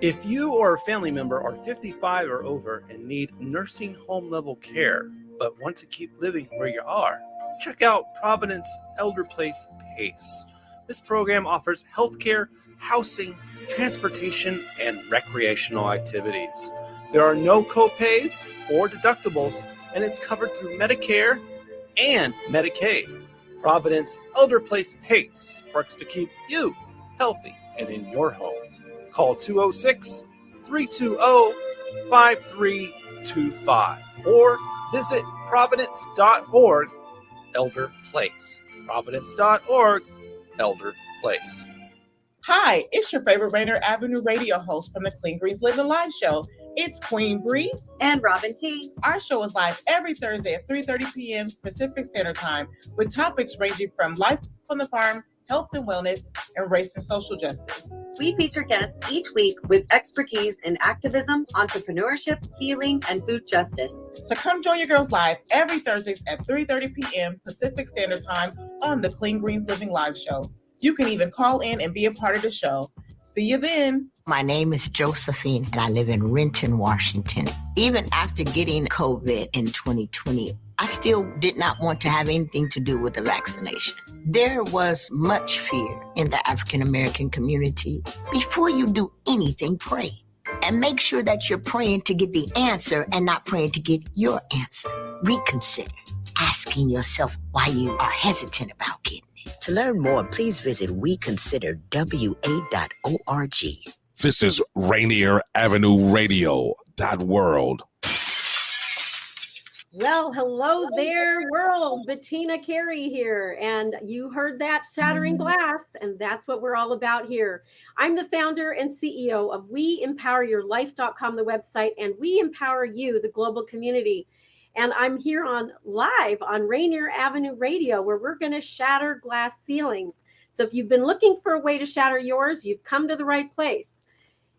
If you or a family member are 55 or over and need nursing home level care, but want to keep living where you are, check out Providence Elder Place PACE. This program offers healthcare, housing, transportation, and recreational activities. There are no co-pays or deductibles, and it's covered through Medicare and Medicaid. Providence Elder Place PACE works to keep you healthy and in your home. Call 206-320-5325 or visit providence.org Elder Place. Providence.org Elder Place. Hi, it's your favorite Rainier Avenue radio host from the Clean Greens Living Live show. It's Queen Bree and Robin T. Our show is live every Thursday at 3:30 p.m. Pacific Standard Time with topics ranging from life on the farm, health and wellness, and race and social justice. We feature guests each week with expertise in activism, entrepreneurship, healing, and food justice. So come join your girls live every Thursdays at 3:30 p.m. Pacific Standard Time on the Clean Greens Living Live show. You can even call in and be a part of the show. See you then. My name is Josephine, and I live in Renton, Washington. Even after getting COVID in 2020, I still did not want to have anything to do with the vaccination. There was much fear in the African American community. Before you do anything, pray. And make sure that you're praying to get the answer and not praying to get your answer. Reconsider, asking yourself why you are hesitant about getting it. To learn more, please visit weconsiderwa.org. This is Rainier Avenue Radio .world. Well, hello there, world. Bettina Carey here. And you heard that Shattering Glass, and that's what we're all about here. I'm the founder and CEO of WeEmpowerYourLife.com, the website, and We Empower You, the global community. And I'm here on live on Rainier Avenue Radio, where we're going to shatter glass ceilings. So if you've been looking for a way to shatter yours, you've come to the right place.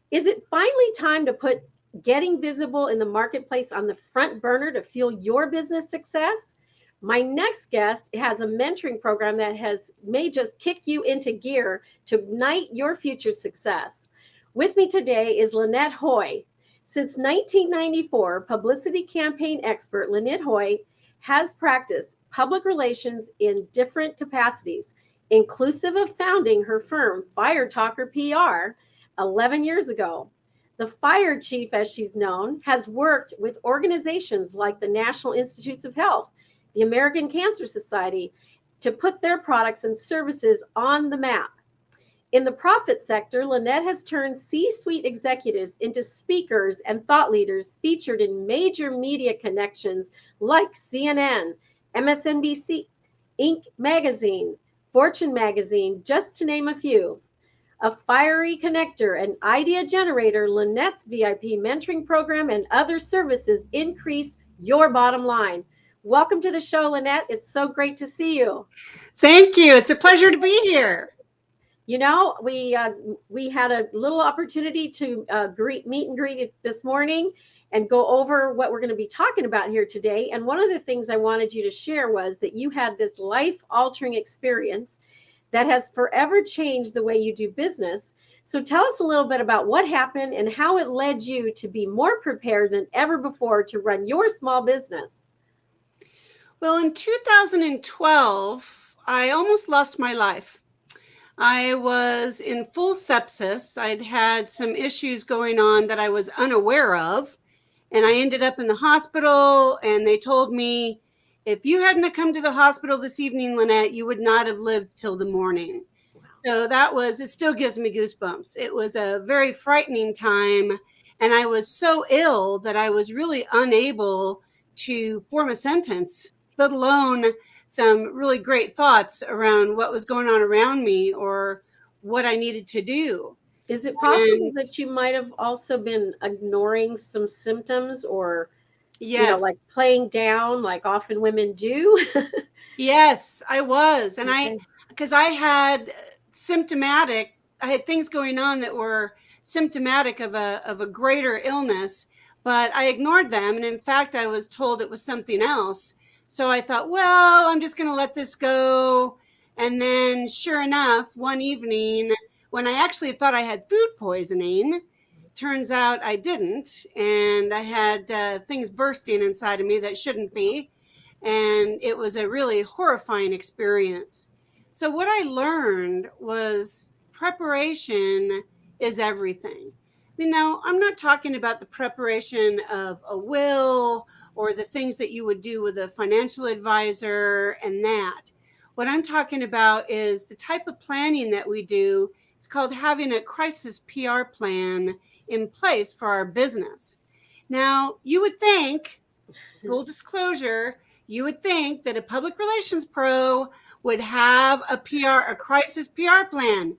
Is it finally time to put getting visible in the marketplace on the front burner to fuel your business success? My next guest has a mentoring program that may just kick you into gear to ignite your future success. With me today is Lynette Hoy. Since 1994, publicity campaign expert Lynette Hoy has practiced public relations in different capacities, inclusive of founding her firm, Firetalker PR, 11 years ago. The fire chief, as she's known, has worked with organizations like the National Institutes of Health, the American Cancer Society, to put their products and services on the map. In the profit sector, Lynette has turned C-suite executives into speakers and thought leaders featured in major media connections like CNN, MSNBC, Inc. magazine, Fortune magazine, just to name a few. A fiery connector and idea generator, Lynette's VIP mentoring program and other services increase your bottom line. Welcome to the show, Lynette. It's so great to see you. Thank you. It's a pleasure to be here. You know, we had a little opportunity to meet and greet this morning and go over what we're going to be talking about here today. And one of the things I wanted you to share was that you had this life-altering experience that has forever changed the way you do business. So tell us a little bit about what happened and how it led you to be more prepared than ever before to run your small business. Well, in 2012, I almost lost my life. I was in full sepsis. I'd had some issues going on that I was unaware of. And I ended up in the hospital, and they told me, if you hadn't come to the hospital this evening, Lynette, you would not have lived till the morning. Wow. So it still gives me goosebumps. It was a very frightening time. And I was so ill that I was really unable to form a sentence, let alone some really great thoughts around what was going on around me or what I needed to do. Is it possible that you might have also been ignoring some symptoms or, yes, like playing down like often women do? Yes, I was. And because I had things going on that were symptomatic of a greater illness, but I ignored them. And in fact, I was told it was something else. So I thought, well, I'm just going to let this go. And then sure enough, one evening when I actually thought I had food poisoning, turns out I didn't. And I had things bursting inside of me that shouldn't be. And it was a really horrifying experience. So what I learned was preparation is everything. Now, I'm not talking about the preparation of a will or the things that you would do with a financial advisor and that. What I'm talking about is the type of planning that we do. It's called having a crisis PR plan in place for our business. Now, you would think, full disclosure, you would think that a public relations pro would have a crisis PR plan.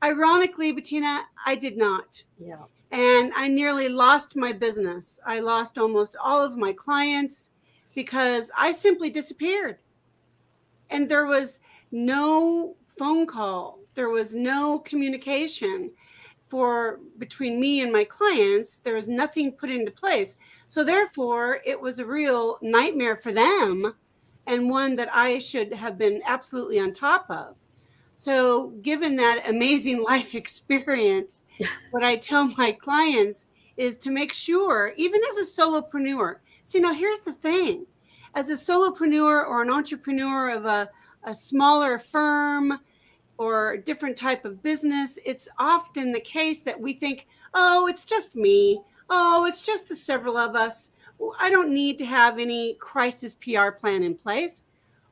Ironically, Bettina, I did not. Yeah. And I nearly lost my business. I lost almost all of my clients because I simply disappeared. And there was no phone call. There was no communication between me and my clients. There was nothing put into place. So therefore, it was a real nightmare for them, and one that I should have been absolutely on top of. So given that amazing life experience, what I tell my clients is to make sure, even as a solopreneur, see, now here's the thing. As a solopreneur or an entrepreneur of a smaller firm or a different type of business, it's often the case that we think, oh, it's just me. Oh, it's just the several of us. I don't need to have any crisis PR plan in place.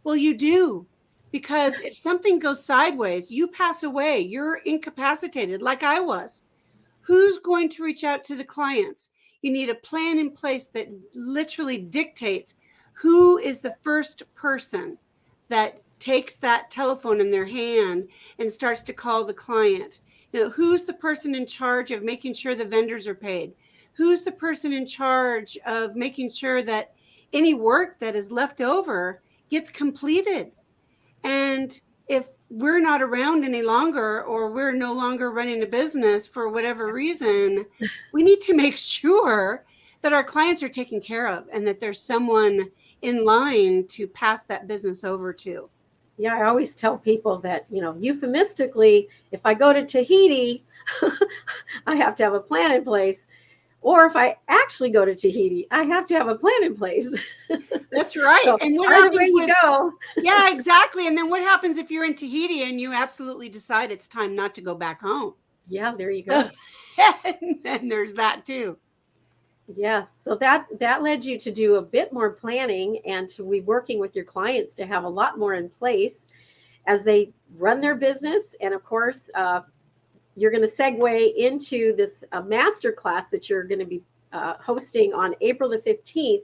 Well, you do. Because if something goes sideways, you pass away, you're incapacitated like I was. Who's going to reach out to the clients? You need a plan in place that literally dictates who is the first person that takes that telephone in their hand and starts to call the client. Who's the person in charge of making sure the vendors are paid? Who's the person in charge of making sure that any work that is left over gets completed? And if we're not around any longer, or we're no longer running a business for whatever reason, we need to make sure that our clients are taken care of and that there's someone in line to pass that business over to. Yeah, I always tell people that, euphemistically, if I go to Tahiti, I have to have a plan in place. Or if I actually go to Tahiti, I have to have a plan in place. That's right. So and what happens when you go? Yeah, exactly. And then what happens if you're in Tahiti and you absolutely decide it's time not to go back home? Yeah, there you go. And there's that too. Yes. So that led you to do a bit more planning and to be working with your clients to have a lot more in place as they run their business. And of course, you're going to segue into this master class that you're going to be hosting on April the 15th.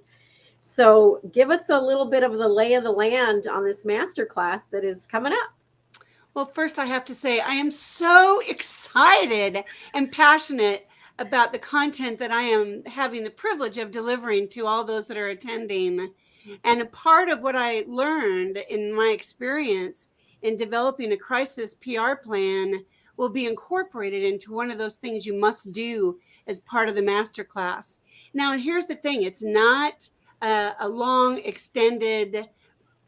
So give us a little bit of the lay of the land on this master class that is coming up. Well, first I have to say I am so excited and passionate about the content that I am having the privilege of delivering to all those that are attending. And a part of what I learned in my experience in developing a crisis PR plan will be incorporated into one of those things you must do as part of the masterclass. Now, and here's the thing, it's not a long extended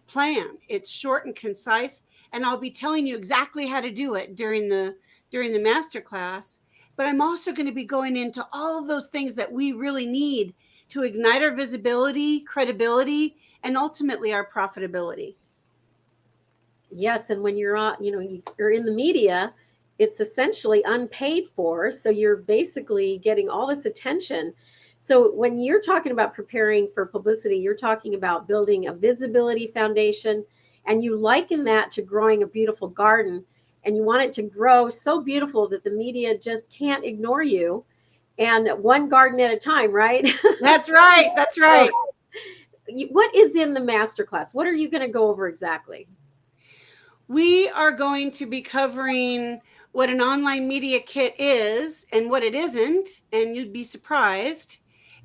plan. It's short and concise, and I'll be telling you exactly how to do it during the masterclass. But I'm also going to be going into all of those things that we really need to ignite our visibility, credibility, and ultimately our profitability. Yes, and when you're on, you're in the media, it's essentially unpaid for. So you're basically getting all this attention. So when you're talking about preparing for publicity, you're talking about building a visibility foundation, and you liken that to growing a beautiful garden, and you want it to grow so beautiful that the media just can't ignore you, and one garden at a time, right? That's right. That's right. What is in the masterclass? What are you going to go over exactly? We are going to be covering what an online media kit is and what it isn't, and you'd be surprised,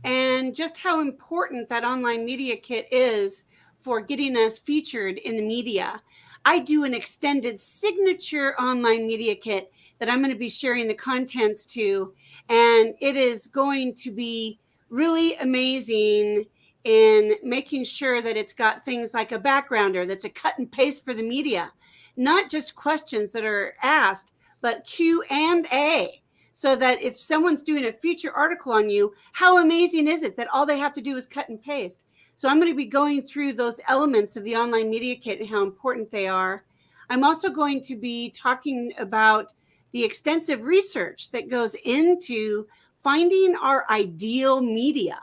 and just how important that online media kit is for getting us featured in the media. I do an extended signature online media kit that I'm going to be sharing the contents to, and it is going to be really amazing in making sure that it's got things like a backgrounder that's a cut and paste for the media, not just questions that are asked, but Q&A. so that if someone's doing a feature article on you, how amazing is it that all they have to do is cut and paste? So I'm going to be going through those elements of the online media kit and how important they are. I'm also going to be talking about the extensive research that goes into finding our ideal media.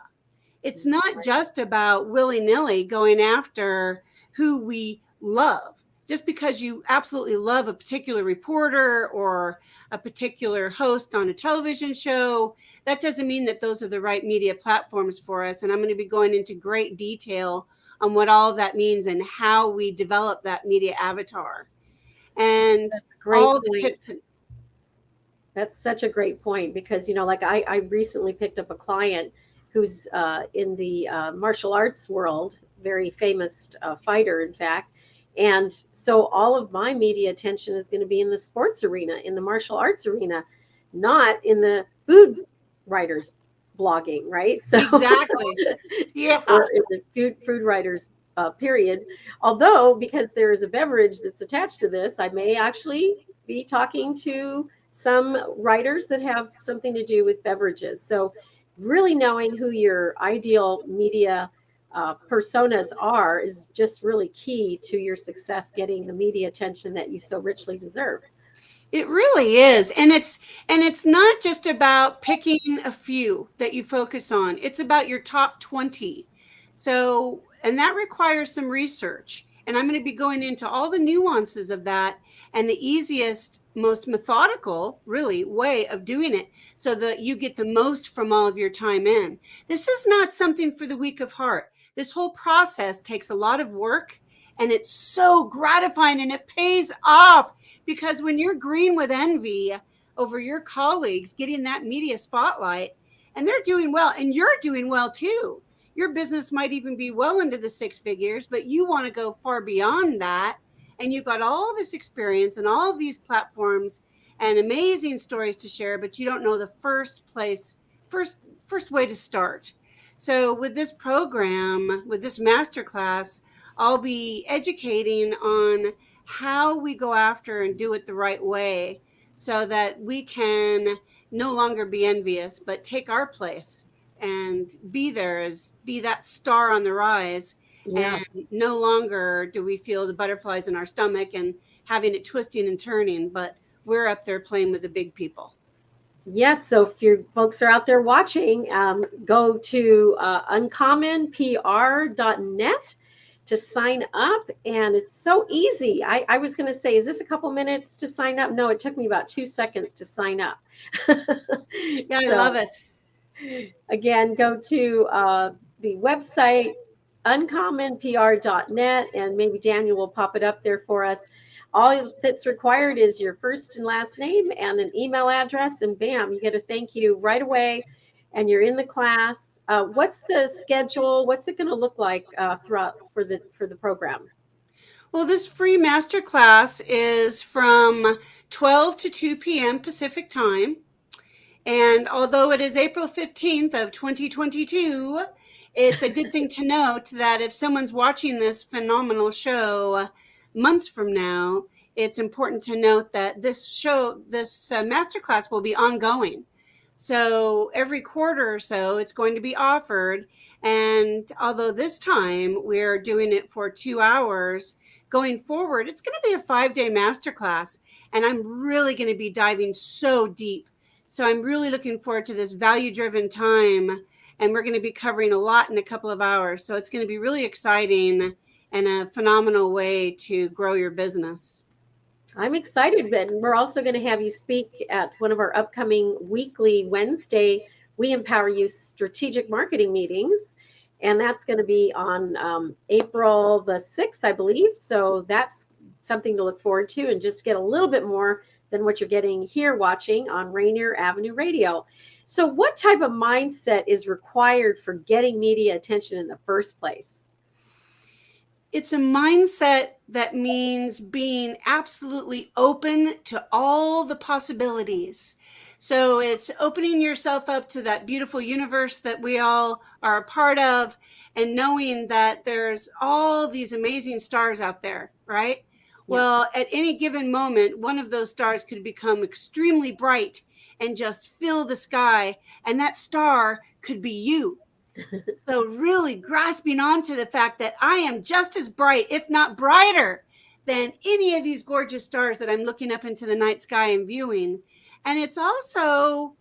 It's not just about willy-nilly going after who we love. Just because you absolutely love a particular reporter or a particular host on a television show, that doesn't mean that those are the right media platforms for us. And I'm going to be going into great detail on what all of that means and how we develop that media avatar. And all the tips. That's such a great point, because, like I recently picked up a client who's in the martial arts world, very famous fighter, in fact. And so all of my media attention is going to be in the sports arena, in the martial arts arena, not in the food writers blogging, right? So exactly. Yeah. Or in the food writers period. Although, because there is a beverage that's attached to this, I may actually be talking to some writers that have something to do with beverages. So really knowing who your ideal media personas are is just really key to your success getting the media attention that you so richly deserve. It really is. And it's not just about picking a few that you focus on. It's about your top 20. So, and that requires some research. And I'm going to be going into all the nuances of that and the easiest, most methodical, really, way of doing it so that you get the most from all of your time in. This is not something for the weak of heart. This whole process takes a lot of work, and it's so gratifying, and it pays off, because when you're green with envy over your colleagues getting that media spotlight and they're doing well and you're doing well too, your business might even be well into the six figures, but you want to go far beyond that. And you've got all this experience and all of these platforms and amazing stories to share, but you don't know the first way to start. So with this program, with this masterclass, I'll be educating on how we go after and do it the right way so that we can no longer be envious, but take our place and be that star on the rise. Yeah. And no longer do we feel the butterflies in our stomach and having it twisting and turning, but we're up there playing with the big people. Yes. So if you folks are out there watching, go to uncommonpr.net to sign up. And it's so easy. I was going to say, is this a couple minutes to sign up? No, it took me about 2 seconds to sign up. Yeah, I love it. Again, go to the website, uncommonpr.net, and maybe Daniel will pop it up there for us. All that's required is your first and last name and an email address, and bam, you get a thank you right away, and you're in the class. What's the schedule? What's it going to look like throughout for the program? Well, this free masterclass is from 12 to 2 p.m. Pacific time. And although it is April 15th of 2022, it's a good thing to note that if someone's watching this phenomenal show months from now, it's important to note that this masterclass will be ongoing. So every quarter or so, it's going to be offered. And although this time we're doing it for 2 hours, going forward, it's going to be a 5-day masterclass. And I'm really going to be diving so deep. So I'm really looking forward to this value-driven time. And we're going to be covering a lot in a couple of hours. So it's going to be really exciting and a phenomenal way to grow your business. I'm excited, but we're also going to have you speak at one of our upcoming weekly Wednesday We Empower You strategic marketing meetings. And that's going to be on April the 6th, I believe. So that's something to look forward to and just get a little bit more than what you're getting here watching on Rainier Avenue Radio. So what type of mindset is required for getting media attention in the first place? It's a mindset that means being absolutely open to all the possibilities. So it's opening yourself up to that beautiful universe that we all are a part of, and knowing that there's all these amazing stars out there, right? Yeah. Well, at any given moment, one of those stars could become extremely bright and just fill the sky. And that star could be you. So really grasping onto the fact that I am just as bright, if not brighter, than any of these gorgeous stars that I'm looking up into the night sky and viewing. And it's also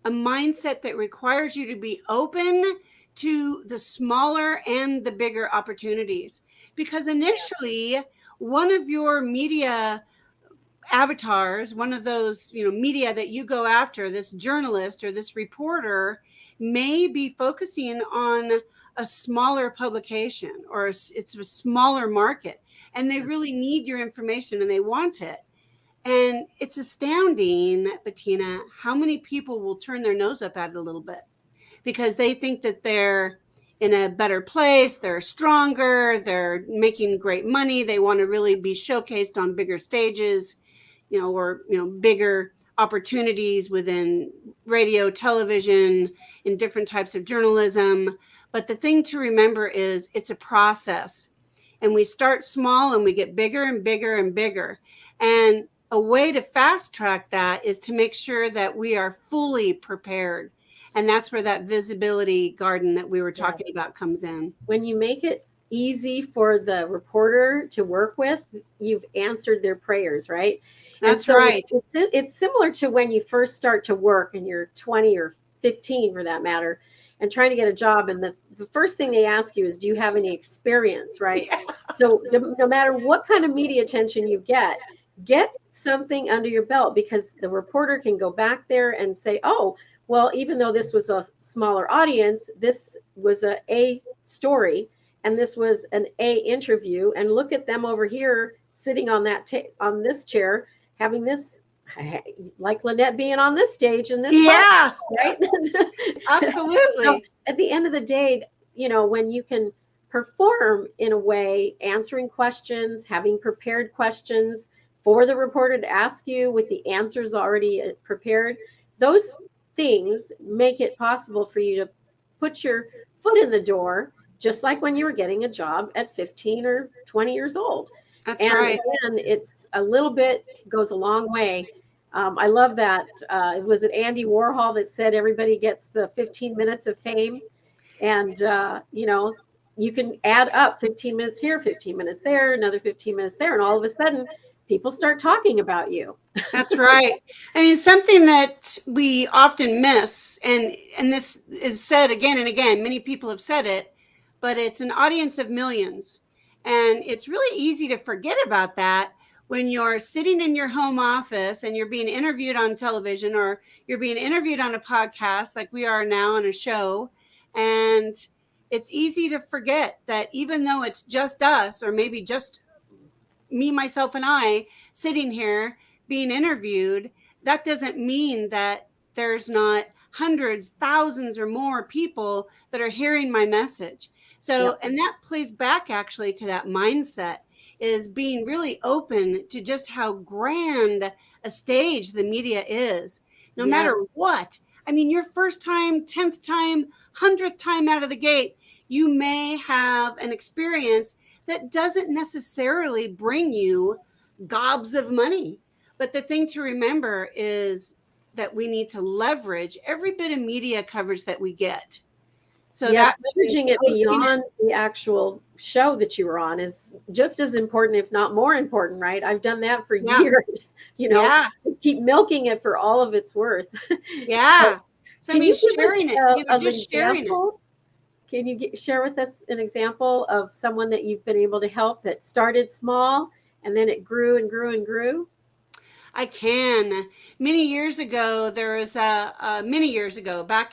a mindset that requires you to be open to the smaller and the bigger opportunities. Because initially, one of your media avatars, one of those, media that you go after, this journalist or this reporter may be focusing on a smaller publication, or it's a smaller market, and they really need your information and they want it. And it's astounding, Bettina, how many people will turn their nose up at it a little bit because they think that they're in a better place, they're stronger, they're making great money, they want to really be showcased on bigger stages, or bigger opportunities within radio, television, in different types of journalism. But the thing to remember is it's a process, and we start small and we get bigger and bigger and bigger. And a way to fast track that is to make sure that we are fully prepared. And that's where that visibility garden that we were talking about comes in. When you make it easy for the reporter to work with, you've answered their prayers, right? That's right. It's similar to when you first start to work and you're 20 or 15 for that matter, and trying to get a job. And the first thing they ask you is, do you have any experience, right? Yeah. So no matter what kind of media attention you get something under your belt, because the reporter can go back there and say, oh, well, even though this was a smaller audience, this was a story, and this was an A interview, and look at them over here sitting on on this chair, having this, like Lynette being on this stage and this, yeah, right? Absolutely. So at the end of the day, when you can perform in a way, answering questions, having prepared questions for the reporter to ask you with the answers already prepared, those things make it possible for you to put your foot in the door, just like when you were getting a job at 15 or 20 years old. That's right. And it's a little bit, goes a long way. I love that. Was it Andy Warhol that said everybody gets the 15 minutes of fame? And, you can add up 15 minutes here, 15 minutes there, another 15 minutes there. And all of a sudden, people start talking about you. That's right. I mean, something that we often miss, and this is said again and again, many people have said it, but it's an audience of millions. And it's really easy to forget about that when you're sitting in your home office and you're being interviewed on television, or you're being interviewed on a podcast like we are now on a show. And it's easy to forget that even though it's just us, or maybe just me, myself, and I sitting here being interviewed, that doesn't mean that there's not hundreds, thousands, or more people that are hearing my message. So, and that plays back actually to that mindset, is being really open to just how grand a stage the media is, no matter what. I mean, your first time, 10th time, 100th time out of the gate, you may have an experience that doesn't necessarily bring you gobs of money. But the thing to remember is that we need to leverage every bit of media coverage that we get. So that leveraging it beyond the actual show that you were on is just as important, if not more important, right? I've done that for years, just keep milking it for all of its worth. Yeah. So I mean, sharing it, just sharing it. Can you share with us an example of someone that you've been able to help that started small and then it grew and grew and grew? I can. Many years ago, back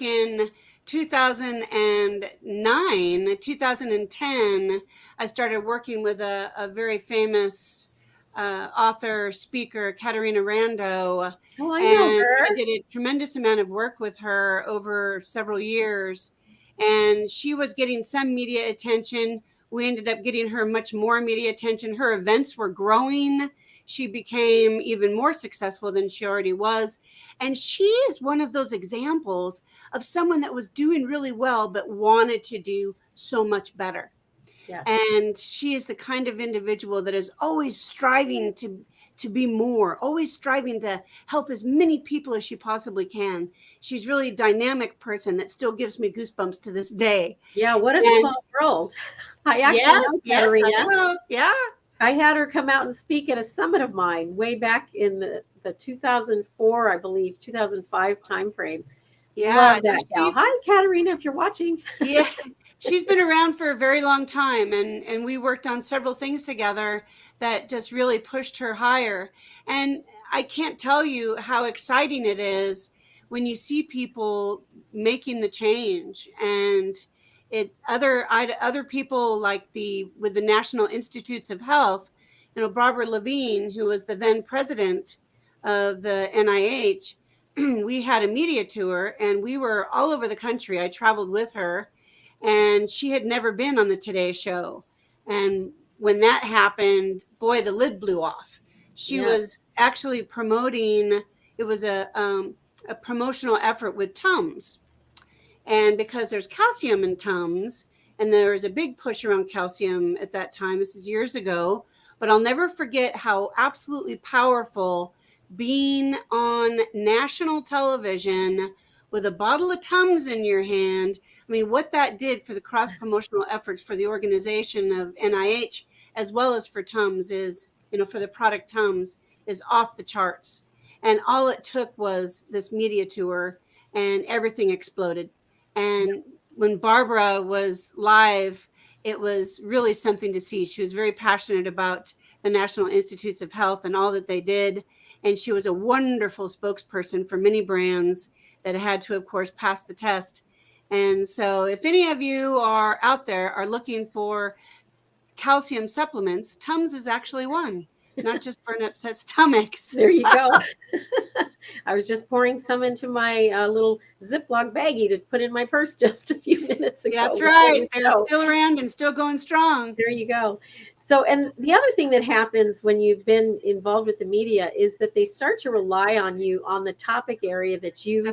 in 2009, 2010, I started working with a very famous author, speaker, Katerina Rando. Oh, I know her. I did a tremendous amount of work with her over several years. And she was getting some media attention. We ended up getting her much more media attention. Her events were growing. She became even more successful than she already was. And she is one of those examples of someone that was doing really well, but wanted to do so much better. Yes. And she is the kind of individual that is always striving to to be more, always striving to help as many people as she possibly can. She's really a dynamic person that still gives me goosebumps to this day. Yeah, what a small world. I actually know Katarina. I know. Yeah. I had her come out and speak at a summit of mine way back in the 2004, I believe, 2005 timeframe. Yeah. Love that gal. Hi, Katarina, if you're watching. Yeah. She's been around for a very long time, and we worked on several things together that just really pushed her higher. And I can't tell you how exciting it is when you see people making the change, and other people like with the National Institutes of Health, Barbara Levine, who was the then president of the NIH. We had a media tour, and we were all over the country. I traveled with her. And she had never been on the Today Show. And when that happened, boy, the lid blew off. She was actually promoting, it was a promotional effort with Tums. And because there's calcium in Tums, and there was a big push around calcium at that time, this is years ago, but I'll never forget how absolutely powerful being on national television with a bottle of Tums in your hand. I mean, what that did for the cross-promotional efforts for the organization of NIH, as well as for Tums is, for the product Tums, is off the charts. And all it took was this media tour, and everything exploded. And when Barbara was live, it was really something to see. She was very passionate about the National Institutes of Health and all that they did. And she was a wonderful spokesperson for many brands that had to, of course, pass the test. And so if any of you are out there are looking for calcium supplements, Tums is actually one, not just for an upset stomach. So. There you go. I was just pouring some into my little Ziploc baggie to put in my purse just a few minutes ago. That's right. They're still around and still going strong. There you go. So, and the other thing that happens when you've been involved with the media is that they start to rely on you on the topic area that you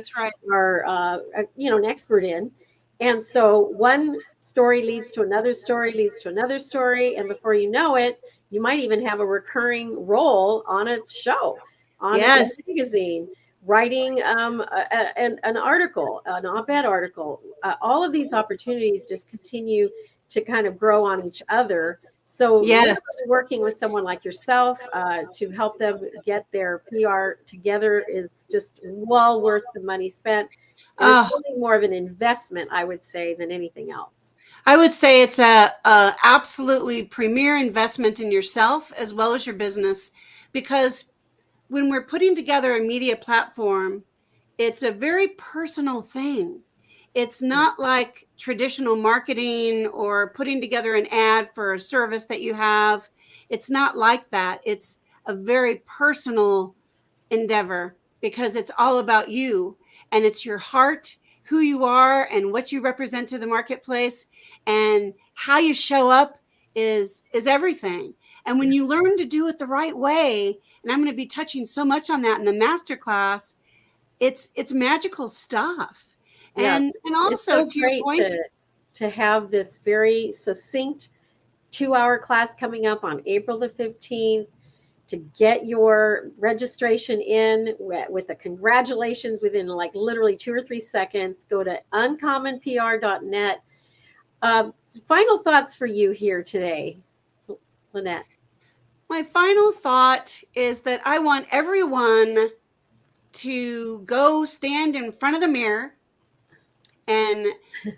are, an expert in. And so one story leads to another story, leads to another story. And before you know it, you might even have a recurring role on a show, on a magazine, writing an article, an op-ed article. All of these opportunities just continue to kind of grow on each other. So working with someone like yourself to help them get their PR together is just well worth the money spent. And it's really more of an investment, I would say, than anything else. I would say it's a absolutely premier investment in yourself as well as your business, because when we're putting together a media platform, it's a very personal thing. It's not like traditional marketing or putting together an ad for a service that you have. It's not like that. It's a very personal endeavor because it's all about you, and it's your heart, who you are and what you represent to the marketplace, and how you show up is everything. And when you learn to do it the right way, and I'm going to be touching so much on that in the masterclass, it's magical stuff. And also, to your point, to have this very succinct 2-hour class coming up on April the 15th, to get your registration in with a congratulations within like literally 2 or 3 seconds. Go to uncommonpr.net. Final thoughts for you here today, Lynette. My final thought is that I want everyone to go stand in front of the mirror and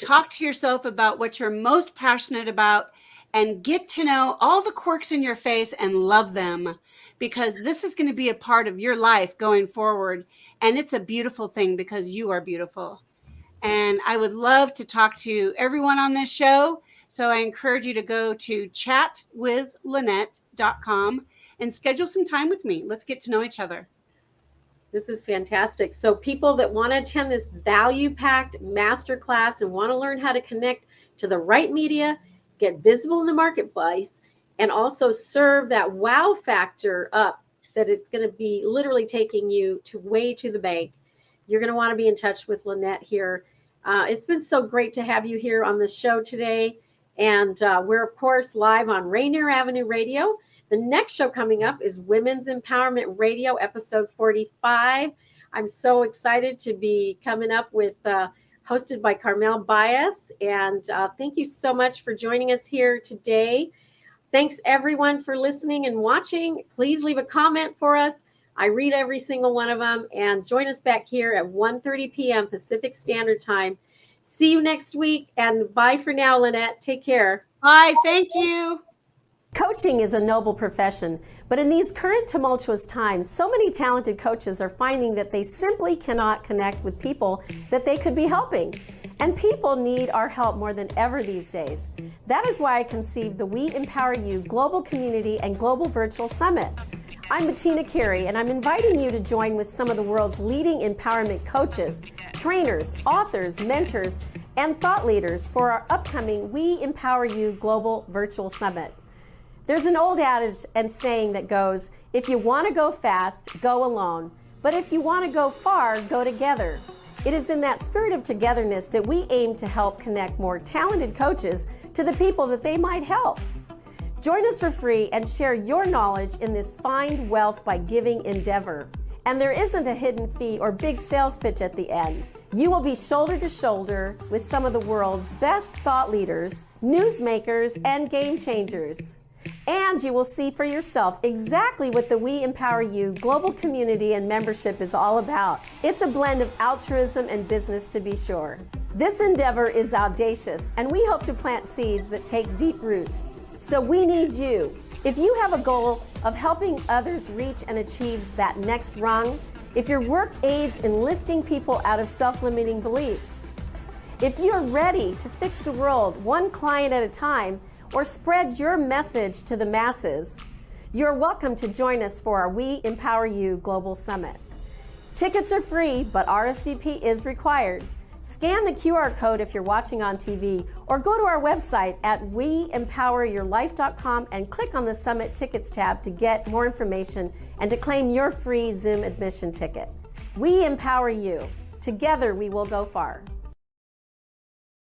talk to yourself about what you're most passionate about, and get to know all the quirks in your face and love them, because this is going to be a part of your life going forward. And it's a beautiful thing because you are beautiful. And I would love to talk to everyone on this show. So I encourage you to go to chatwithlynette.com and schedule some time with me. Let's get to know each other. This is fantastic. So people that want to attend this value-packed masterclass and want to learn how to connect to the right media, get visible in the marketplace, and also serve that wow factor up, that it's going to be literally taking you way to the bank, you're going to want to be in touch with Lynette here. It's been so great to have you here on the show today. And we're, of course, live on Rainier Avenue Radio. The next show coming up is Women's Empowerment Radio, episode 45. I'm so excited to be coming up with hosted by Carmel Bias. And thank you so much for joining us here today. Thanks everyone for listening and watching. Please leave a comment for us. I read every single one of them, and join us back here at 1:30 p.m. Pacific Standard Time. See you next week, and bye for now, Lynette. Take care. Bye. Thank you. Coaching is a noble profession, but in these current tumultuous times, so many talented coaches are finding that they simply cannot connect with people that they could be helping. And people need our help more than ever these days. That is why I conceived the We Empower You Global Community and Global Virtual Summit. I'm Bettina Carey, and I'm inviting you to join with some of the world's leading empowerment coaches, trainers, authors, mentors, and thought leaders for our upcoming We Empower You Global Virtual Summit. There's an old adage and saying that goes, if you want to go fast, go alone. But if you want to go far, go together. It is in that spirit of togetherness that we aim to help connect more talented coaches to the people that they might help. Join us for free and share your knowledge in this Find Wealth by Giving endeavor. And there isn't a hidden fee or big sales pitch at the end. You will be shoulder to shoulder with some of the world's best thought leaders, newsmakers, and game changers. And you will see for yourself exactly what the We Empower You global community and membership is all about. It's a blend of altruism and business, to be sure. This endeavor is audacious, and we hope to plant seeds that take deep roots. So we need you. If you have a goal of helping others reach and achieve that next rung, if your work aids in lifting people out of self-limiting beliefs, if you're ready to fix the world one client at a time, or spread your message to the masses, you're welcome to join us for our We Empower You Global Summit. Tickets are free, but RSVP is required. Scan the QR code if you're watching on TV, or go to our website at weempoweryourlife.com and click on the Summit Tickets tab to get more information and to claim your free Zoom admission ticket. We empower you. Together we will go far.